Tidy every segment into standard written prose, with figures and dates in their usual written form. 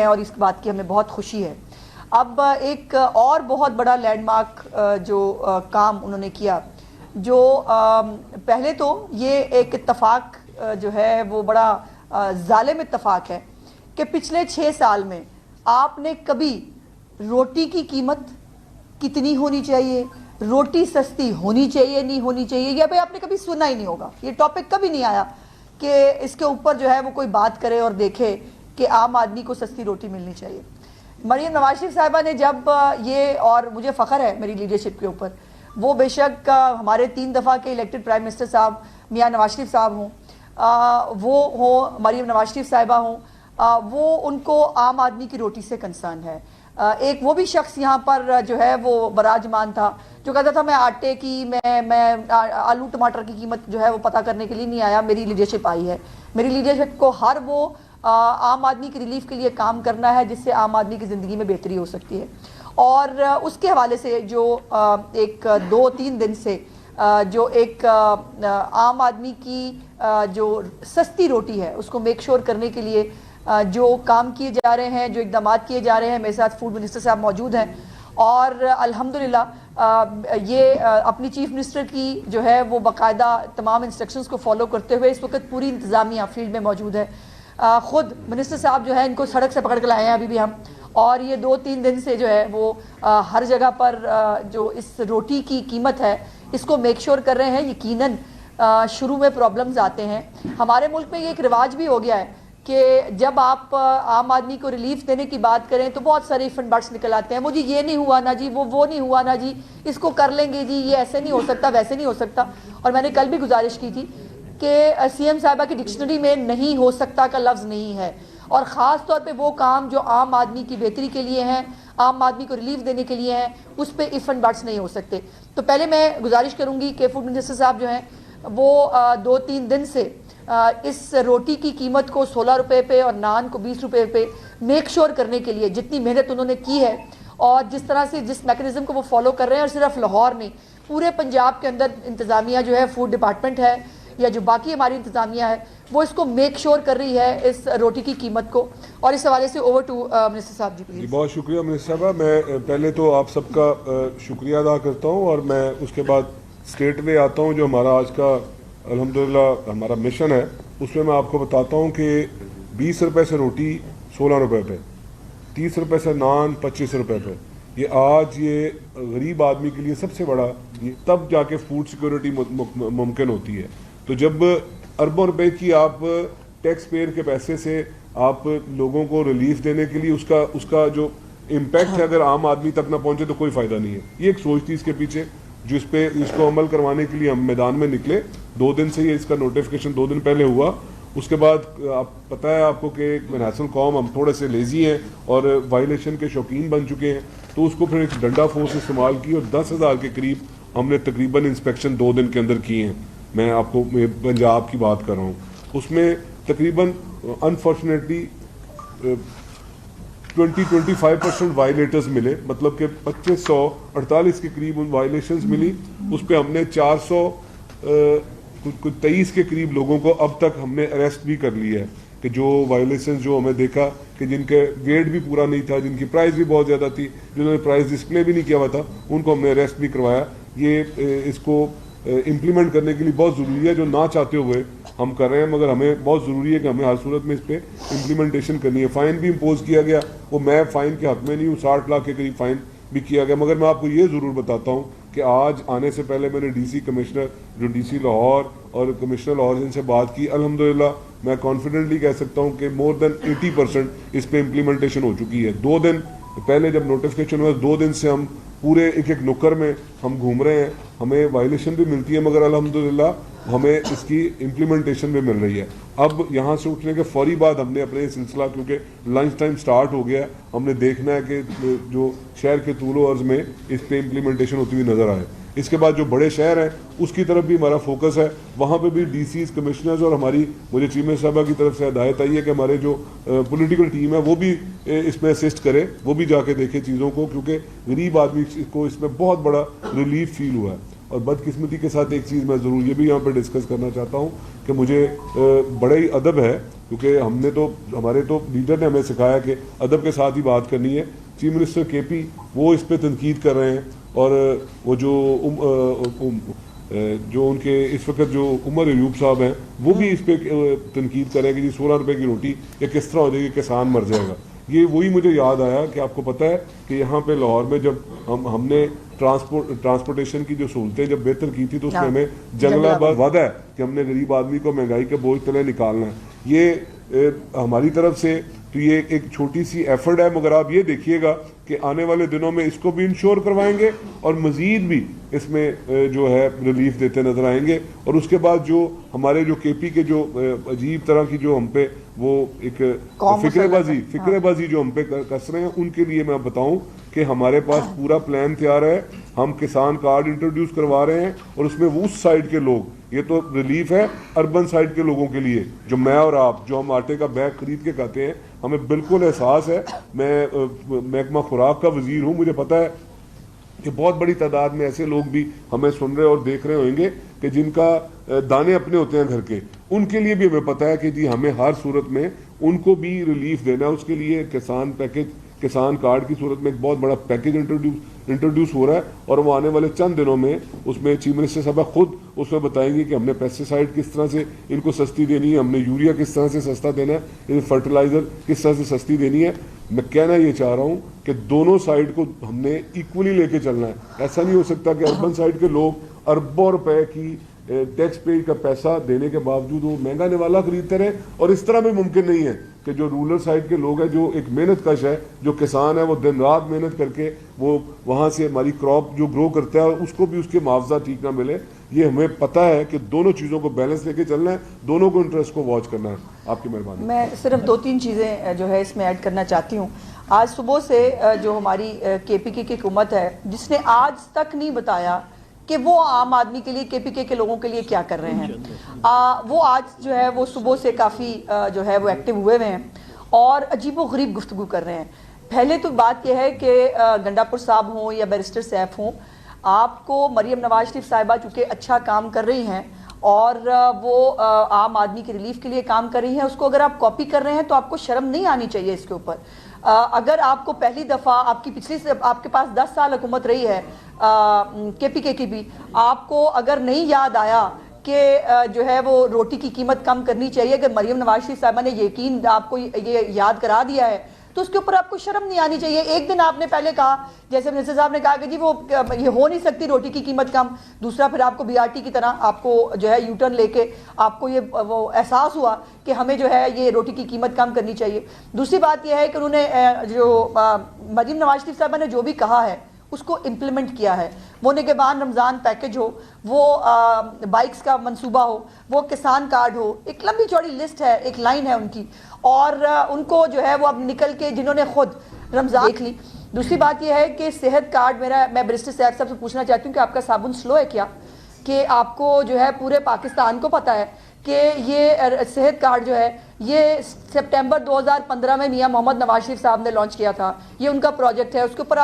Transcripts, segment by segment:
ہیں اور اس بات کی ہمیں بہت خوشی ہے. اب ایک اور بہت بڑا لینڈ مارک جو کام انہوں نے کیا, جو پہلے تو یہ ایک اتفاق جو ہے وہ بڑا ظالم اتفاق ہے کہ پچھلے 6 سال میں آپ نے کبھی روٹی کی قیمت کتنی ہونی چاہیے, روٹی سستی ہونی چاہیے نہیں ہونی چاہیے, یا بھئی آپ نے کبھی سنا ہی نہیں ہوگا, یہ ٹاپک کبھی نہیں آیا کہ اس کے اوپر جو ہے وہ کوئی بات کرے اور دیکھے کہ عام آدمی کو سستی روٹی ملنی چاہیے. مریم نواز شریف صاحبہ نے جب یہ, اور مجھے فخر ہے میری لیڈرشپ کے اوپر, وہ بے شک ہمارے 3 دفعہ کے الیکٹڈ پرائم منسٹر صاحب میاں نواز شریف صاحب ہوں, وہ ہوں مریم نواز شریف صاحبہ ہوں, وہ ان کو عام آدمی کی روٹی سے کنسرن ہے. ایک وہ بھی شخص یہاں پر جو ہے وہ براجمان تھا جو کہتا تھا میں آٹے کی, میں آلو ٹماٹر کی قیمت جو ہے وہ پتہ کرنے کے لیے نہیں آیا, میری لیڈرشپ آئی ہے. میری لیڈرشپ کو ہر وہ عام آدمی کی ریلیف کے لیے کام کرنا ہے جس سے عام آدمی کی زندگی میں بہتری ہو سکتی ہے. اور اس کے حوالے سے جو ایک 2-3 دن سے جو ایک عام آدمی کی جو سستی روٹی ہے اس کو میک شور کرنے کے لیے جو کام کیے جا رہے ہیں, جو اقدامات کیے جا رہے ہیں, میرے ساتھ فوڈ منسٹر صاحب موجود ہیں, اور الحمدللہ یہ اپنی چیف منسٹر کی جو ہے وہ باقاعدہ تمام انسٹرکشنز کو فالو کرتے ہوئے اس وقت پوری انتظامیہ فیلڈ میں موجود ہے. خود منسٹر صاحب جو ہے ان کو سڑک سے پکڑ کے لائے ہیں ابھی بھی ہم, اور یہ 2-3 دن سے جو ہے وہ ہر جگہ پر جو اس روٹی کی قیمت ہے اس کو میک شور کر رہے ہیں. یقیناً شروع میں پرابلمز آتے ہیں, ہمارے ملک میں یہ ایک رواج بھی ہو گیا ہے کہ جب آپ عام آدمی کو ریلیف دینے کی بات کریں تو بہت سارے فنڈ بٹس نکل آتے ہیں, وہ جی یہ نہیں ہوا نا جی, وہ نہیں ہوا نا جی, اس کو کر لیں گے جی, یہ ایسے نہیں ہو سکتا ویسے نہیں ہو سکتا. اور میں نے کل بھی گزارش کی تھی کہ سی ایم صاحبہ کی ڈکشنری میں نہیں ہو سکتا کا لفظ نہیں ہے, اور خاص طور پہ وہ کام جو عام آدمی کی بہتری کے لیے ہیں, عام آدمی کو ریلیف دینے کے لیے ہیں, اس پہ فنڈ بٹس نہیں ہو سکتے. تو پہلے میں گزارش کروں گی کہ فوڈ منسٹر صاحب جو ہیں وہ 2-3 دن سے اس روٹی کی قیمت کو 16 روپے پہ اور نان کو 20 روپے پہ میک شور کرنے کے لیے جتنی محنت انہوں نے کی ہے اور جس طرح سے جس میکنزم کو وہ فالو کر رہے ہیں, اور صرف لاہور نہیں پورے پنجاب کے اندر انتظامیہ جو ہے, فوڈ ڈپارٹمنٹ ہے یا جو باقی ہماری انتظامیہ ہے, وہ اس کو میک شور کر رہی ہے اس روٹی کی قیمت کو. اور اس حوالے سے اوور ٹو منسٹر صاحب. جی پلیز. بہت شکریہ منسٹر صاحبہ. میں پہلے تو آپ سب کا شکریہ ادا کرتا ہوں, اور میں اس کے بعد اسٹیٹ وے آتا ہوں جو ہمارا آج کا الحمدللہ ہمارا مشن ہے. اس میں آپ کو بتاتا ہوں کہ 20 روپے سے روٹی 16 روپے پہ, 30 روپے سے نان 25 روپے پہ, یہ آج یہ غریب آدمی کے لیے سب سے بڑا, تب جا کے فوڈ سیکورٹی ممکن ہوتی ہے. تو جب اربوں روپے کی آپ ٹیکس پیئر کے پیسے سے آپ لوگوں کو ریلیف دینے کے لیے اس کا جو امپیکٹ ہے اگر عام آدمی تک نہ پہنچے تو کوئی فائدہ نہیں ہے. یہ ایک سوچ تھی اس کے پیچھے جو اس کو عمل کروانے کے لیے ہم میدان میں نکلے. 2 دن سے یہ اس کا نوٹیفیکیشن 2 دن پہلے ہوا. اس کے بعد آپ پتہ ہے آپ کو کہ نیشنل قوم ہم تھوڑے سے لیزی ہیں اور وائلیشن کے شوقین بن چکے ہیں, تو اس کو پھر ایک ڈنڈا فورس استعمال کی اور 10,000 کے قریب ہم نے تقریباً انسپیکشن 2 دن کے اندر کیے ہیں. میں آپ کو پنجاب کی بات کر رہا ہوں. اس میں تقریباً انفارچونیٹلی 20-25% وائلیٹرز ملے, مطلب کہ 2548 کے قریب ان وائلیشنز ملی. اس پہ ہم نے 423 کے قریب لوگوں کو اب تک ہم نے اریسٹ بھی کر لیا ہے, کہ جو وائلیشنز جو ہمیں دیکھا کہ جن کے ویٹ بھی پورا نہیں تھا, جن کی پرائز بھی بہت زیادہ تھی, جنہوں نے پرائز ڈسپلے بھی نہیں کیا ہوا تھا, ان کو ہم نے اریسٹ بھی کروایا. یہ اس کو امپلیمنٹ کرنے کے لیے بہت ضروری ہے, جو نہ چاہتے ہوئے ہم کر رہے ہیں, مگر ہمیں بہت ضروری ہے کہ ہمیں ہر صورت میں اس پہ امپلیمنٹیشن کرنی ہے. فائن بھی امپوز کیا گیا, وہ میں فائن کے حق میں نہیں ہوں, 60 لاکھ کے قریب فائن بھی کیا گیا. مگر میں آپ کو یہ ضرور بتاتا ہوں کہ آج آنے سے پہلے میں نے ڈی سی کمشنر جو ڈی سی لاہور اور کمشنر لاہور ان سے بات کی. الحمدللہ میں کانفیڈنٹلی کہہ سکتا ہوں کہ مور دین 80% اس پہ امپلیمنٹیشن ہو چکی ہے. 2 دن پہلے جب نوٹیفیکیشن ہوا, 2 دن سے ہم پورے ایک نکر میں ہم گھوم رہے ہیں. ہمیں وائلیشن بھی ملتی ہے مگر الحمدللہ ہمیں اس کی امپلیمنٹیشن بھی مل رہی ہے. اب یہاں سے اٹھنے کے فوری بعد ہم نے اپنے سلسلہ, کیونکہ لنچ ٹائم سٹارٹ ہو گیا, ہم نے دیکھنا ہے کہ جو شہر کے طول و عرض میں اس پہ امپلیمنٹیشن ہوتی ہوئی نظر آئے. اس کے بعد جو بڑے شہر ہیں اس کی طرف بھی ہمارا فوکس ہے, وہاں پہ بھی ڈی سیز, کمشنرز, اور ہماری مجھے چیف منسٹر صاحبہ کی طرف سے ہدایت آئی ہے کہ ہمارے جو پولیٹیکل ٹیم ہے وہ بھی اس میں اسسٹ کرے, وہ بھی جا کے دیکھے چیزوں کو, کیونکہ غریب آدمی کو اس میں بہت بڑا ریلیف فیل ہوا ہے. اور بدقسمتی کے ساتھ ایک چیز میں ضرور یہ بھی یہاں پہ ڈسکس کرنا چاہتا ہوں کہ مجھے بڑا ہی ادب ہے، کیونکہ ہم نے تو ہمارے تو لیڈر نے ہمیں سکھایا کہ ادب کے ساتھ ہی بات کرنی ہے. چیف منسٹر کے پی وہ اس پہ تنقید کر رہے ہیں، اور وہ جو ان کے اس وقت جو عمر ایوب صاحب ہیں وہ بھی اس پہ تنقید کر رہے ہیں کہ جی 16 روپے کی روٹی یہ کس طرح ہو جائے گی، کسان مر جائے گا. یہ وہی مجھے یاد آیا کہ آپ کو پتہ ہے کہ یہاں پہ لاہور میں جب ہم نے ٹرانسپورٹیشن کی جو سہولتیں جب بہتر کی تھی تو اس میں ہمیں جنگلہ آباد وعدہ ہے کہ ہم نے غریب آدمی کو مہنگائی کے بوجھ تلے نکالنا ہے. یہ ہماری طرف سے تو یہ ایک چھوٹی سی ایفرٹ ہے، مگر آپ یہ دیکھیے گا کہ آنے والے دنوں میں اس کو بھی انشور کروائیں گے اور مزید بھی اس میں جو ہے ریلیف دیتے نظر آئیں گے. اور اس کے بعد جو ہمارے جو کے پی کے جو عجیب طرح کی جو ہم پہ وہ ایک فکرے بازی جو ہم پہ کس رہے ہیں، ان کے لیے میں بتاؤں کہ ہمارے پاس پورا پلان تیار ہے. ہم کسان کارڈ انٹروڈیوس کروا رہے ہیں، اور اس میں وہ اس سائڈ کے لوگ، یہ تو ریلیف ہے اربن سائڈ کے لوگوں کے لیے، جو میں اور آپ جو ہم آٹے کا بیگ خرید کے کھاتے ہیں، ہمیں بالکل احساس ہے. میں محکمہ خوراک کا وزیر ہوں، مجھے پتہ ہے کہ بہت بڑی تعداد میں ایسے لوگ بھی ہمیں سن رہے اور دیکھ رہے ہوئیں گے کہ جن کا دانے اپنے ہوتے ہیں گھر کے. ان کے لیے بھی ہمیں پتہ ہے کہ جی ہمیں ہر صورت میں ان کو بھی ریلیف دینا ہے. اس کے لیے کسان کارڈ کی صورت میں ایک بہت بڑا پیکج انٹروڈیوس ہو رہا ہے، اور وہ آنے والے چند دنوں میں اس میں چیف منسٹر صاحبہ خود اس میں بتائیں گے کہ ہم نے پیسٹیسائڈ کس طرح سے ان کو سستی دینی ہے، ہم نے یوریا کس طرح سے سستا دینا ہے، فرٹیلائزر کس طرح سے سستی دینی ہے. میں کہنا یہ چاہ رہا ہوں کہ دونوں سائڈ کو ہم نے ایکولی لے کے چلنا ہے. ایسا نہیں ہو سکتا کہ اربن سائڈ کے لوگ اربوں روپے کی ٹیکس پے کا پیسہ دینے کے باوجود وہ مہنگا نوالا خریدتے رہے. اور اس طرح بھی ممکن نہیں ہے کہ جو رورل سائڈ کے لوگ ہیں، جو ایک محنت کش ہے، جو کسان ہے، وہ دن رات محنت کر کے وہ وہاں سے ہماری کراپ جو گرو کرتا ہے اس کو بھی اس کے معاوضہ ٹھیک نہ ملے. یہ ہمیں پتہ ہے کہ دونوں چیزوں کو بیلنس لے کے چلنا ہے، دونوں کو انٹرسٹ کو واچ کرنا ہے. آپ کی مہربانی. میں صرف 2-3 چیزیں جو ہے اس میں ایڈ کرنا چاہتی ہوں. آج صبح سے جو ہماری کے پی کے کی حکومت ہے، جس نے آج تک نہیں بتایا کہ وہ عام آدمی کے لیے، کے پی کے لوگوں کے لیے کیا کر رہے ہیں، وہ آج جو ہے وہ صبح سے کافی جو ہے وہ ایکٹیو ہوئے ہیں اور عجیب و غریب گفتگو کر رہے ہیں. پہلے تو بات یہ ہے کہ گنڈا پور صاحب ہوں یا بیرسٹر سیف ہوں، آپ کو مریم نواز شریف صاحبہ چونکہ اچھا کام کر رہی ہیں اور وہ عام آدمی کے ریلیف کے لیے کام کر رہی ہیں، اس کو اگر آپ کاپی کر رہے ہیں تو آپ کو شرم نہیں آنی چاہیے اس کے اوپر. اگر آپ کو پہلی دفعہ آپ کے پاس 10 سال حکومت رہی ہے کے پی کے کی بھی، آپ کو اگر نہیں یاد آیا کہ جو ہے وہ روٹی کی قیمت کم کرنی چاہیے، اگر مریم نواز شریف صاحبہ نے یقین آپ کو یہ یاد کرا دیا ہے تو اس کے اوپر آپ کو شرم نہیں آنی چاہیے. ایک دن آپ نے پہلے کہا، جیسے منسٹر صاحب نے کہا کہ جی وہ یہ ہو نہیں سکتی روٹی کی قیمت کم، دوسرا پھر آپ کو بی آر ٹی کی طرح آپ کو جو ہے یو ٹرن لے کے آپ کو یہ وہ احساس ہوا کہ ہمیں جو ہے یہ روٹی کی قیمت کم کرنی چاہیے. دوسری بات یہ ہے کہ انہوں نے جو مریم نواز شریف صاحبہ نے جو بھی کہا ہے اس کو امپلیمنٹ کیا ہے. وہ نگہبان رمضان پیکج ہو، وہ بائکس کا منصوبہ ہو، وہ کسان کارڈ ہو، ایک لمبی چوڑی لسٹ ہے، ایک لائن ہے ان کی، اور ان کو جو ہے وہ اب نکل کے جنہوں نے خود رمضان دیکھ لی. دوسری بات یہ ہے کہ صحت کارڈ میں بیرسٹر سیف صاحب سے پوچھنا چاہتی ہوں کہ آپ کا صابن سلو ہے کیا، کہ آپ کو جو ہے پورے پاکستان کو پتہ ہے کہ یہ صحت کارڈ جو ہے یہ سپٹمبر 2015 میں میاں محمد نواز شریف صاحب نے لانچ کیا تھا. یہ ان کا پروجیکٹ ہے، اس کے اوپر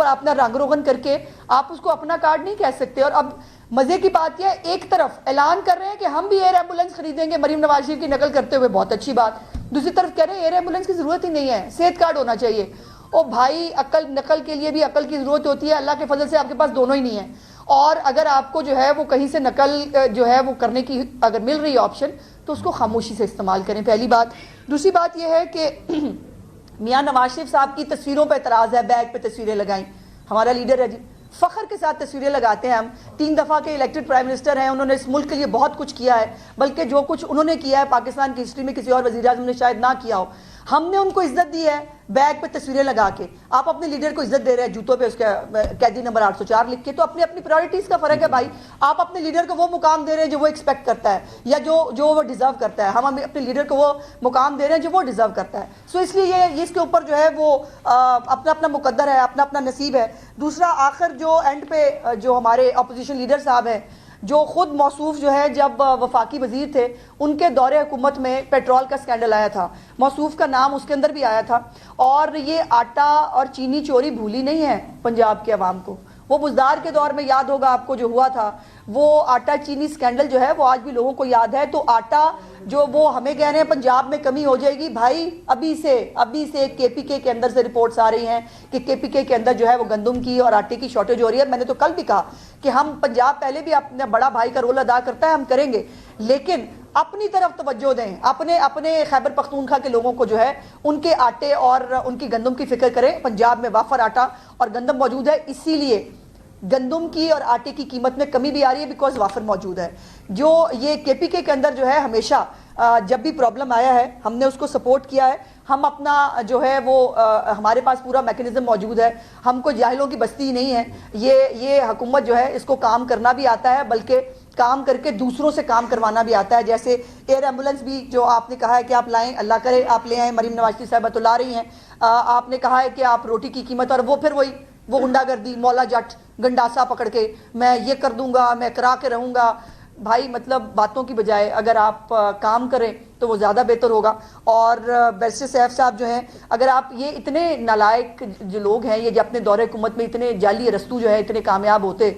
آپ نے رنگ روغن کر کے آپ اس کو اپنا کارڈ نہیں کہہ سکتے. اور اب مزے کی بات یہ ہے، ایک طرف اعلان کر رہے ہیں کہ ہم بھی ایئر ایمبولینس خریدیں گے مریم نواز شریف کی نقل کرتے ہوئے، بہت اچھی بات. دوسری طرف کہہ رہے ہیں ایئر ایمبولینس کی ضرورت ہی نہیں ہے، صحت کارڈ ہونا چاہیے. او بھائی، نقل کے لیے بھی عقل کی ضرورت ہوتی ہے. اللہ کے فضل سے آپ کے پاس دونوں ہی نہیں ہیں، اور اگر آپ کو جو ہے وہ کہیں سے نقل جو ہے وہ کرنے کی اگر مل رہی ہے آپشن تو اس کو خاموشی سے استعمال کریں، پہلی بات. دوسری بات یہ ہے کہ میاں نواز شریف صاحب کی تصویروں پہ اعتراض ہے، بیگ پہ تصویریں لگائیں. ہمارا لیڈر ہے جی، فخر کے ساتھ تصویریں لگاتے ہیں. ہم 3 دفعہ کے الیکٹڈ پرائم منسٹر ہیں، انہوں نے اس ملک کے لیے بہت کچھ کیا ہے، بلکہ جو کچھ انہوں نے کیا ہے پاکستان کی ہسٹری میں کسی اور وزیر اعظم نے شاید نہ کیا ہو. ہم نے ان کو عزت دی ہے بیگ پہ تصویریں لگا کے. آپ اپنے لیڈر کو عزت دے رہے ہیں جوتوں پہ اس کا قیدی نمبر 804 لکھ کے. تو اپنی اپنی پرائرٹیز کا فرق ہے بھائی. آپ اپنے لیڈر کو وہ مقام دے رہے ہیں جو وہ ایکسپیکٹ کرتا ہے یا جو وہ ڈیزرو کرتا ہے. ہم اپنے لیڈر کو وہ مقام دے رہے ہیں جو وہ ڈیزرو کرتا ہے. سو اس لیے یہ اس کے اوپر جو ہے وہ اپنا اپنا مقدر ہے، اپنا اپنا نصیب ہے. دوسرا آخر جو اینڈ پہ جو ہمارے اپوزیشن لیڈر صاحب ہیں، جو خود موصوف جو ہے جب وفاقی وزیر تھے ان کے دور حکومت میں پیٹرول کا سکینڈل آیا تھا، موصوف کا نام اس کے اندر بھی آیا تھا. اور یہ آٹا اور چینی چوری بھولی نہیں ہے پنجاب کے عوام کو. وہ بزدار کے دور میں یاد ہوگا آپ کو جو ہوا تھا، وہ آٹا چینی سکینڈل جو ہے وہ آج بھی لوگوں کو یاد ہے. تو آٹا جو وہ ہمیں کہہ رہے ہیں پنجاب میں کمی ہو جائے گی، بھائی ابھی سے کے پی کے اندر سے رپورٹس آ رہی ہیں کہ کے پی کے اندر جو ہے وہ گندم کی اور آٹے کی شارٹیج ہو رہی ہے. میں نے تو کل بھی کہا کہ ہم پنجاب پہلے بھی اپنا بڑا بھائی کا رول ادا کرتا ہے، ہم کریں گے، لیکن اپنی طرف توجہ دیں، اپنے خیبر پختونخوا کے لوگوں کو جو ہے ان کے آٹے اور ان کی گندم کی فکر کریں. پنجاب میں وافر آٹا اور گندم موجود ہے، اسی لیے گندم کی اور آٹے کی قیمت میں کمی بھی آ رہی ہے بیکاز وافر موجود ہے. جو یہ کے پی کے اندر جو ہے ہمیشہ جب بھی پرابلم آیا ہے ہم نے اس کو سپورٹ کیا ہے. ہم اپنا جو ہے وہ ہمارے پاس پورا میکنزم موجود ہے، ہم کو جاہلوں کی بستی نہیں ہے. یہ حکومت جو ہے اس کو کام کرنا بھی آتا ہے، بلکہ کام کر کے دوسروں سے کام کروانا بھی آتا ہے. جیسے ایئر ایمبولنس بھی جو آپ نے کہا ہے کہ آپ لائیں، اللہ کرے آپ لے آئیں، مریم نواز صاحبہ تو لا رہی ہیں. آپ نے کہا ہے کہ آپ روٹی کی قیمت، اور وہ پھر وہ گنڈا گردی، مولا جٹ گنڈاسا پکڑ کے میں یہ کر دوں گا، میں کرا کے رہوں گا. بھائی مطلب باتوں کی بجائے اگر آپ کام کریں تو وہ زیادہ بہتر ہوگا. اور بیرسٹر سیف صاحب جو ہیں، اگر آپ یہ اتنے نالائق جو لوگ ہیں، یہ جو اپنے دور حکومت میں اتنے جعلی ارسطو جو ہے اتنے کامیاب ہوتے،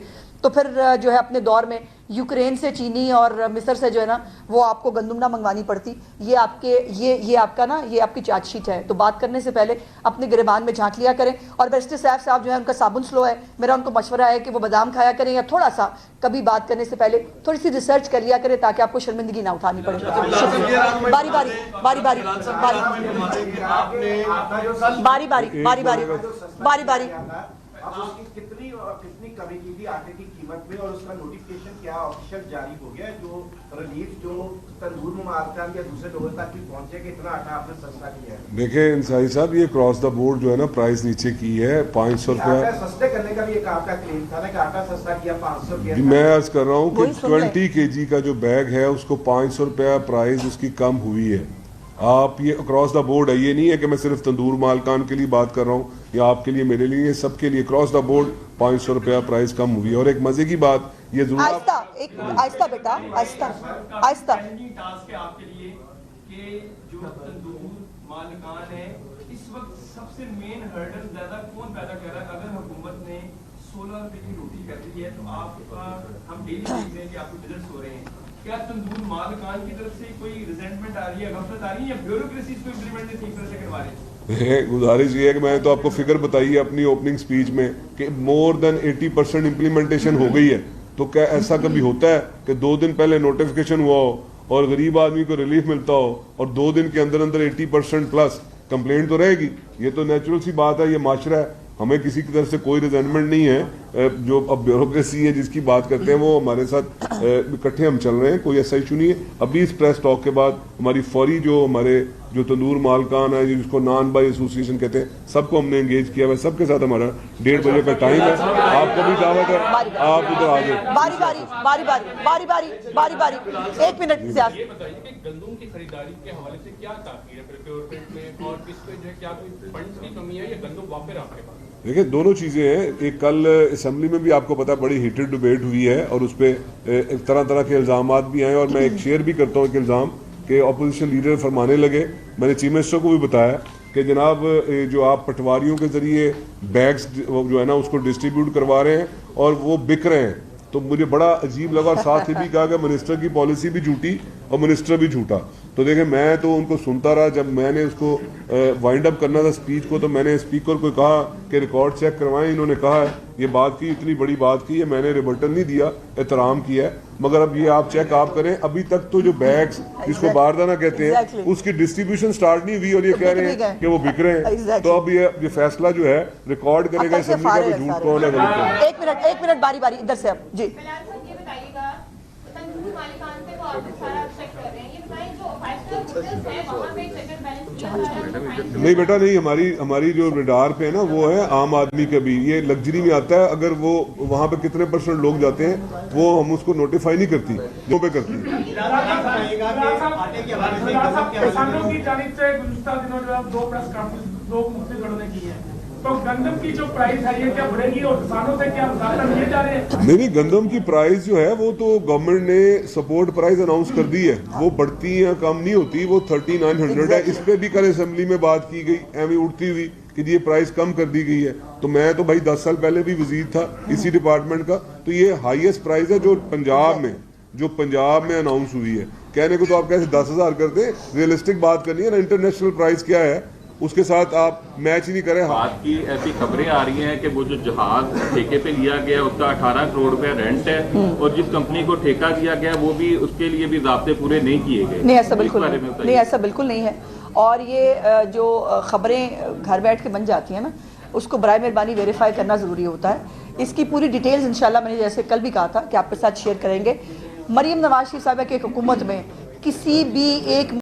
تو پھر جو ہے اپنے دور میں یوکرین سے، چینی اور مصر سے جو ہے نا وہ آپ کو گندم نہ منگوانی پڑتی. یہ آپ کی چارج شیٹ ہے. تو بات کرنے سے پہلے اپنے گریبان میں جھانک لیا کریں. اور بیرسٹر سیف صاحب جو ہے ان کا صابن سلو ہے، میرا ان کو مشورہ ہے کہ وہ بادام کھایا کریں، یا تھوڑا سا کبھی بات کرنے سے پہلے تھوڑی سی ریسرچ کر لیا کریں تاکہ آپ کو شرمندگی نہ اٹھانی پڑے. باری باری اب اس کی کتنی کمی کی تھی آٹے کی قیمت میں، اور اس کا نوٹیفکیشن کیا آفیشیل جاری ہو گیا جو ریلیف جو تندور ممالکان یا دوسرے لوگوں تک بھی پہنچے کہ اتنا آٹا آپ نے سستا کیا ہے؟ دیکھیں انصاری صاحب، یہ کراس دا بورڈ جو ہے نا پرائز نیچے کی ہے 500 روپیہ. سستے کرنے کا بھی ایک آپ کا کلیم تھا نا کہ آٹا سستا کیا 500 روپیہ. میں عرض کر رہا ہوں کہ 20 kg کا جو بیگ ہے اس کو 500 روپیہ پرائز اس کی کم ہوئی ہے. آپ یہ اکراس دا بورڈ ہے، یہ نہیں ہے کہ میں صرف تندور مالکان کے لیے بات کر رہا ہوں یا آپ کے لیے میرے لیے، سب کے لیے اکراس دا بورڈ 500 روپیہ پرائز کم ہوئی ہے. اور ایک مزے کی بات یہ ضرور آہستہ بیٹا آہستہ آپ کے لیے کہ جو تندور مالکان ہے اس وقت سب سے مین ہرڈل زیادہ کون پیدا کر رہا ہے؟ اگر حکومت نے 16 روپے کی روٹی کر دی ہے تو آپ کا ہم ڈیلی دیکھ رہے ہیں کہ آپ کے بزنس ہو رہے ہیں، کیا تندور مالکان کی طرف سے کوئی ریزنٹمنٹ آ رہی ہے، غفلت آ رہی ہے، یا بیوروکریسی اس کو امپلیمنٹ نہیں ٹھیک طرح سے کروا رہے ہیں؟ گزارش یہ ہے کہ میں نے تو آپ کو فگر بتائی ہے اپنی اوپننگ سپیچ میں کہ مور دین 80% امپلیمنٹیشن ہو گئی ہے. تو کیا ایسا کبھی ہوتا ہے کہ 2 دن پہلے نوٹیفکیشن ہوا ہو اور غریب آدمی کو ریلیف ملتا ہو اور 2 دن کے اندر 80% پلس کمپلینٹ تو رہے گی؟ یہ تو نیچرل سی بات ہے، یہ معاشرہ ہے. ہمیں کسی کی طرف سے کوئی ریزنٹمنٹ نہیں ہے. جو اب بیوروکریسی ہے جس کی بات کرتے ہیں وہ ہمارے ساتھ اکٹھے ہم چل رہے ہیں، کوئی ایسا ایشو نہیں ہے. ابھی اس پریس ٹاک کے بعد ہماری فوری جو تندور مالکان ہے جس کو نان بائی ایسوسیشن کہتے ہیں، سب کو ہم نے انگیج کیا ہے. سب کے ساتھ ہمارا 1:30 بجے کا ٹائم ہے. آپ کو بھی دعوت ہے، آپ ادھر آ جائیں. باری 1 منٹ سے یہ بتائیے کہ گندم کی خریداری کے حوالے سے کیا تاخیر ہے پروکیورمنٹ میں، اور اس پہ جو ہے کیا کوئی فنڈز کی کمی ہے یا گندم وافر آپ کے پاس؟ دیکھیں دونوں چیزیں ہیں. ایک کل اسمبلی میں بھی آپ کو پتا بڑی ہیٹڈ ڈبیٹ ہوئی ہے اور اس پہ طرح طرح کے الزامات بھی آئے. اور میں ایک شیئر بھی کرتا ہوں ایک الزام کہ اپوزیشن لیڈر فرمانے لگے، میں نے چیف منسٹر کو بھی بتایا کہ جناب جو آپ پٹواریوں کے ذریعے بیگز جو ہے نا اس کو ڈسٹریبیوٹ کروا رہے ہیں اور وہ بک رہے ہیں. تو مجھے بڑا عجیب لگا اور ساتھ ہی بھی کہا کہ منسٹر کی پالیسی بھی جھوٹی اور منسٹر بھی جھوٹا. تو دیکھیں میں تو ان کو سنتا رہا. جب میں نے اس کو وائنڈ اپ کرنا تھا اسپیچ کو تو میں نے اسپیکر کو کہا کہ ریکارڈ چیک کروائیں. انہوں نے کہا ہے یہ بات کی، اتنی بڑی بات کی ہے، میں نے ریبٹل نہیں دیا، احترام کیا ہے. مگر اب یہ آپ چیک آپ کریں، ابھی تک تو جو بیگز جس کو باردانہ کہتے ہیں اس کی ڈسٹریبیوشن سٹارٹ نہیں ہوئی اور یہ کہہ رہے ہیں کہ وہ بک رہے ہیں. تو اب یہ فیصلہ جو ہے ریکارڈ کرے گا اسمبلی کا کہ جھوٹ کون ہے غلط کون ہے. ایک منٹ باری ادھر سے اب جی نہیں بیٹا نہیں، ہماری جو ریڈار پہ ہے نا وہ ہے عام آدمی کا بھی. یہ لگژری میں آتا ہے. اگر وہ وہاں پہ کتنے % لوگ جاتے ہیں وہ ہم اس کو نوٹیفائی نہیں کرتی، جو پہ کرتی. کسانوں کی جانب سے گزشتہ دنوں جو ہے 2 پریس کانفرنس 2 مختلف گھروں نے کی ہے، تو گندم کی جو پرائز ہے یہ کیا بڑھے گی اور کسانوں سے کیا مطالبہ لیے جا رہے ہیں؟ نہیں گندم کی پرائز جو ہے وہ تو گورنمنٹ نے سپورٹ پرائز اناؤنس کر دی ہے. وہ بڑھتی ہے کم نہیں ہوتی، وہ 3900 ہے. اس پہ بھی کل اسمبلی میں بات کی گئی ایویں اٹھتی ہوئی کہ یہ پرائز کم کر دی گئی ہے. تو میں تو بھائی 10 سال پہلے بھی وزیر تھا اسی ڈپارٹمنٹ کا. تو یہ ہائیسٹ پرائز ہے جو پنجاب میں اناؤنس ہوئی ہے. کہنے کو تو آپ کیسے 10,000 کر دیں, ریئلسٹک بات کرنی ہے نا. انٹرنیشنل پرائز کیا ہے اس کے ساتھ آپ میچ ہی نہیں کریں. بات کی ایسی خبریں آ رہی ہیں کہ وہ جو جہاز ٹھیکے پہ لیا گیا اس کا 18 کروڑ روپے رینٹ ہے, اور جس کمپنی کو ٹھیکہ دیا گیا وہ بھی اس کے لیے بھی ضابطے پورے نہیں کیے گئے. نہیں ایسا بالکل نہیں, ایسا بالکل نہیں ہے. اور یہ جو خبریں گھر بیٹھ کے بن جاتی ہیں نا, اس کو برائے مہربانی ویریفائی کرنا ضروری ہوتا ہے. اس کی پوری ڈیٹیلز انشاءاللہ میں نے جیسے کل بھی کہا تھا کہ آپ کے ساتھ شیئر کریں گے. مریم نواز شریف صاحبہ کی حکومت میں کسی بھی ایک